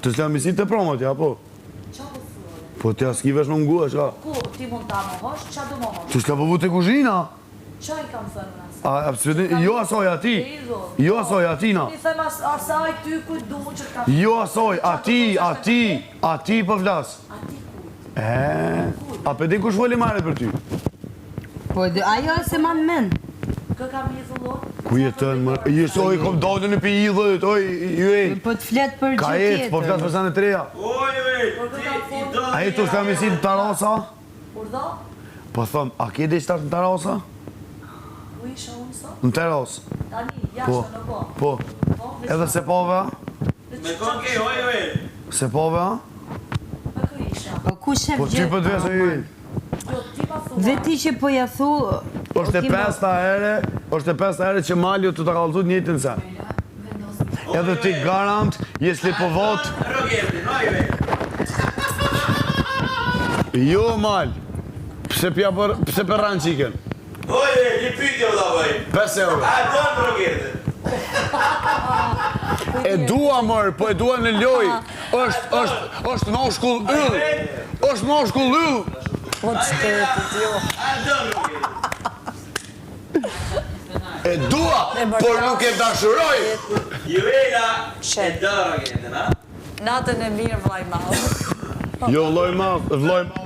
Të s'la misit të promot, ja, po? Qa po thua? Po t'ja s'ki vesh më mgua, qa? Ku ti mund ta më hosh, qa do më hosh? Të s'la përvu të kuzhina? Qa I kam thënë në asaj? Absolutisht, jo asoj ati. Jo asoj, atina. I them asaj ty ku du që t'ka... Jo asoj, ati për flas. Ati ku? A për di kush voli marrë për ty? Po, ajo se ma në men. Kë kam i thullon? Ku jetën më? Jesoj, kom dalë në pi idhët, oj, ju e. Po të flet për Ka gjithë jetë, po flas për sanë të reja. A jetë të s'ka misit në tarasa? Urdo? Po thëm, a ke dhe ishtash në tarasa? Ku isha unë sot? Në terasë. Tani, jashtë në po. Po. Edhe se pove, a? Me kon ke hoj, Se pove, a? Me kë isha? Po ku shef Po që për dve se ju e. Jo, ti ma thua. Veti që po ja thu... është e pesta ere që Maljo të të kalëzut njëtën sen. Edhe ti garant, jes li po vot. Rogerti, no i ve. Jo, Mal. Pse për ranë qiken? Hoj, një pytje u da vaj. 5 euro. A donë Rogerti? E dua mërë, po e dua në loj. është moshkull yll. është moshkull yll. Po të shtetit, jo. A donë Rogerti? E dua, por nuk e dashuroj. Juvela e do Rogerti, na? Natën e mirë vlaj malë. Jo, vloj madh.